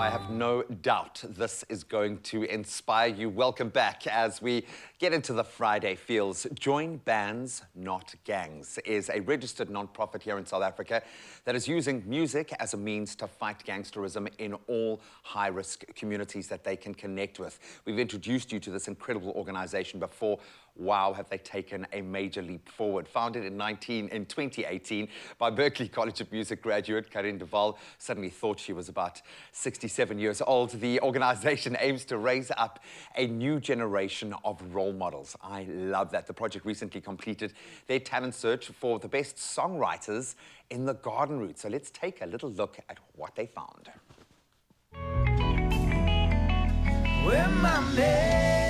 I have no doubt this is going to inspire you. Welcome back as we get into the Friday feels. Join Bands, Not Gangs is a registered non-profit here in South Africa that is using music as a means to fight gangsterism in all high-risk communities that they can connect with. We've introduced you to this incredible organization before. Wow, have they taken a major leap forward. Founded in 2018 by Berklee College of Music graduate Karin Duval, suddenly thought she was about 67 years old. The organization aims to raise up a new generation of role models. I love that. The project recently completed their talent search for the best songwriters in the garden route. So let's take a little look at what they found. Where my man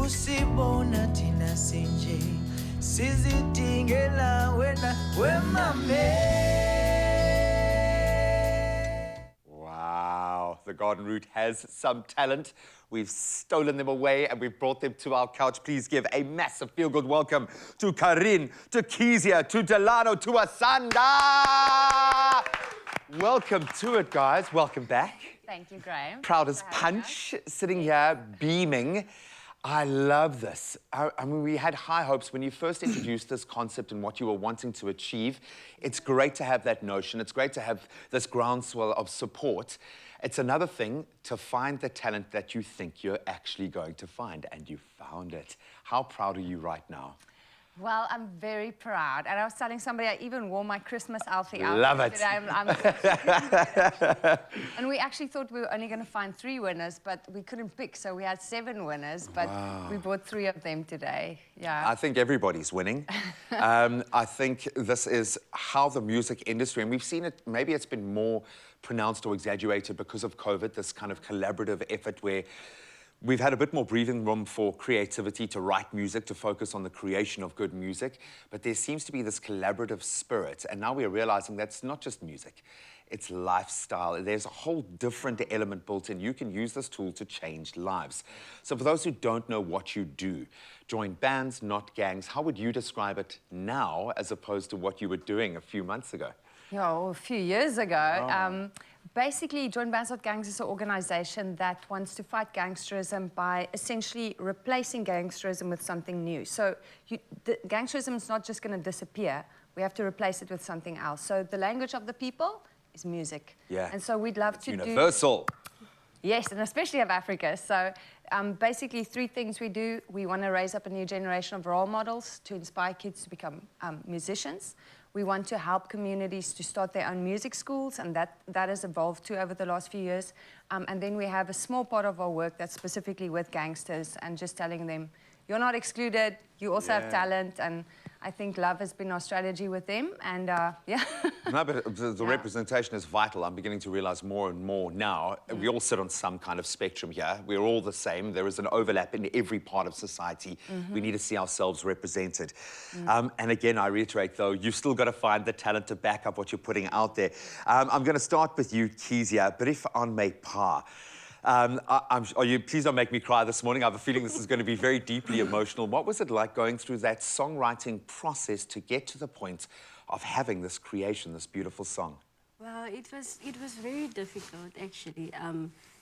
usibona thina sinje sizidingela wena wemame. Wow, the garden route has some talent. We've stolen them away and we've brought them to our couch. Please give a massive feel-good welcome to Karin, to Kezia, to Delano, to Asanda. Welcome to it, guys. Welcome back. Thank you, Graham. Proud as punch, sitting here, beaming. I love this. I mean, we had high hopes when you first introduced this concept and what you were wanting to achieve. It's great to have that notion. It's great to have this groundswell of support. It's another thing to find the talent that you think you're actually going to find, and you found it. How proud are you right now? Well, I'm very proud. And I was telling somebody I even wore my Christmas outfit out. Love it. Today. And we actually thought we were only going to find 3 winners, but we couldn't pick, so we had 7 winners, but we brought 3 of them today. Yeah. I think everybody's winning. I think this is how the music industry, and we've seen it, maybe it's been more pronounced or exaggerated because of COVID, this kind of collaborative effort where we've had a bit more breathing room for creativity, to write music, to focus on the creation of good music. But there seems to be this collaborative spirit. And now we're realizing that's not just music, it's lifestyle. There's a whole different element built in. You can use this tool to change lives. So for those who don't know what you do, Join Bands, Not Gangs. How would you describe it now as opposed to what you were doing a few months ago? Yeah, well, a few years ago. Basically, Join Bands Not Gangs is an organization that wants to fight gangsterism by essentially replacing gangsterism with something new. So gangsterism is not just going to disappear. We have to replace it with something else. So the language of the people is music. Yeah. And so we'd love to universal. Yes, and especially of Africa. So basically 3 things we do. We want to raise up a new generation of role models to inspire kids to become musicians. We want to help communities to start their own music schools, and that has evolved too over the last few years. And then we have a small part of our work that's specifically with gangsters and just telling them, you're not excluded, you also have talent, and I think love has been our strategy with them, and yeah. No, but the representation is vital. I'm beginning to realize more and more now. We all sit on some kind of spectrum here. We're all the same. There is an overlap in every part of society. We need to see ourselves represented. And again, I reiterate, though, you've still got to find the talent to back up what you're putting out there. I'm going to start with you, Kezia. Brief on my pa. Please don't make me cry this morning. I have a feeling this is going to be very deeply emotional. What was it like going through that songwriting process to get to the point of having this creation, this beautiful song? Well, it was very difficult, actually,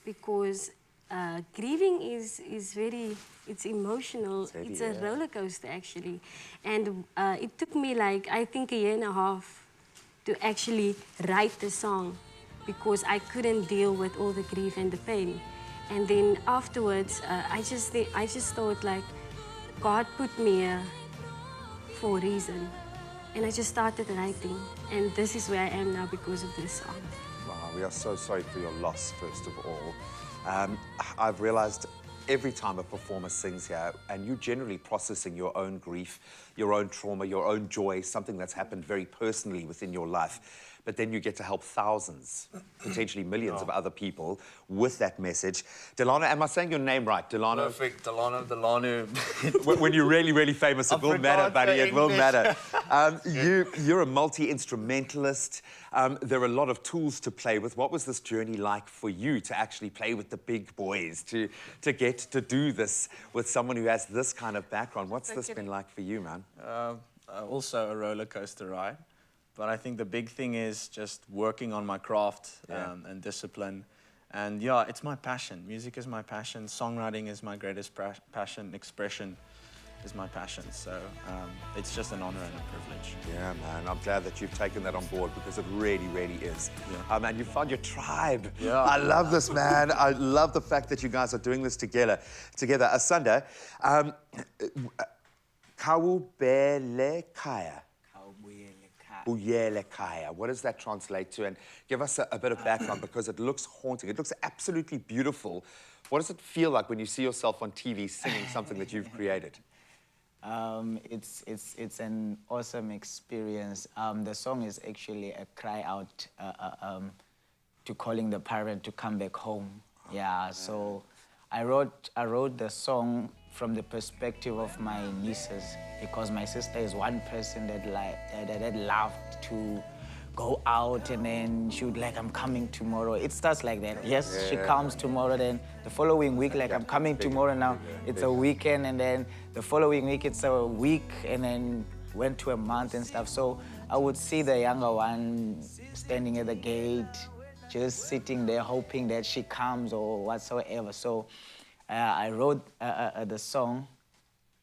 because grieving is very, it's emotional. It's a roller coaster, actually. And it took me, like, I think a year and a half to actually write the song, because I couldn't deal with all the grief and the pain. And then afterwards, I just thought, like, God put me here for a reason. And I just started writing. And this is where I am now because of this song. Wow, we are so sorry for your loss, first of all. I've realized every time a performer sings here, and you generally processing your own grief, your own trauma, your own joy, something that's happened very personally within your life. But then you get to help thousands, potentially millions of other people with that message. Delano, am I saying your name right? Delano? Perfect, Delano. When you're really, really famous, it will matter, buddy, it will matter. You're a multi-instrumentalist. There are a lot of tools to play with. What was this journey like for you to actually play with the big boys, to get to do this with someone who has this kind of background? What's this been like for you, man? Also a roller coaster ride. But I think the big thing is just working on my craft and discipline. And yeah, it's my passion. Music is my passion. Songwriting is my greatest passion. Expression is my passion. So it's just an honor and a privilege. Yeah, man. I'm glad that you've taken that on board because it really, really is. Yeah. And you found your tribe. Yeah. I love this, man. I love the fact that you guys are doing this together. Asanda, Kawubelekaya. Buyelekaya. What does that translate to? And give us a bit of background because it looks haunting. It looks absolutely beautiful. What does it feel like when you see yourself on TV singing something that you've created? It's an awesome experience. The song is actually a cry out to calling the parent to come back home. Yeah, so I wrote the song from the perspective of my nieces, because my sister is one person that loved to go out, and then she would I'm coming tomorrow. It starts like that. Yes, she comes tomorrow, then the following week, I'm coming tomorrow now. It's a weekend, and then the following week, it's a week, and then went to a month and stuff. So I would see the younger one standing at the gate, just sitting there hoping that she comes or whatsoever. So I wrote the song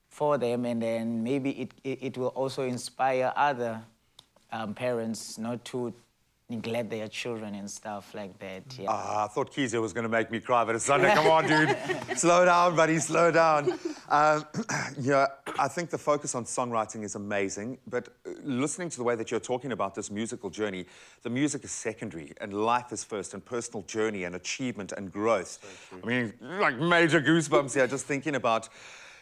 for them, and then maybe it will also inspire other parents not to neglect their children and stuff like that. Yeah. I thought Kizia was going to make me cry, but it's Sunday. Come on, dude. Slow down, buddy, slow down. Yeah, I think the focus on songwriting is amazing, but listening to the way that you're talking about this musical journey, the music is secondary and life is first, and personal journey and achievement and growth. I mean, like major goosebumps here just thinking about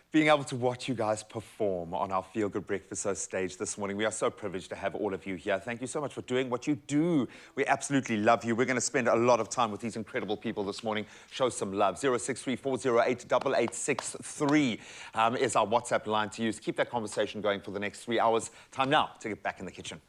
being able to watch you guys perform on our Feel Good Breakfast Show stage this morning. We are so privileged to have all of you here. Thank you so much for doing what you do. We absolutely love you. We're going to spend a lot of time with these incredible people this morning. Show some love. 0634088863 is our WhatsApp line to use. Keep that conversation going for the next 3 hours. Time now to get back in the kitchen.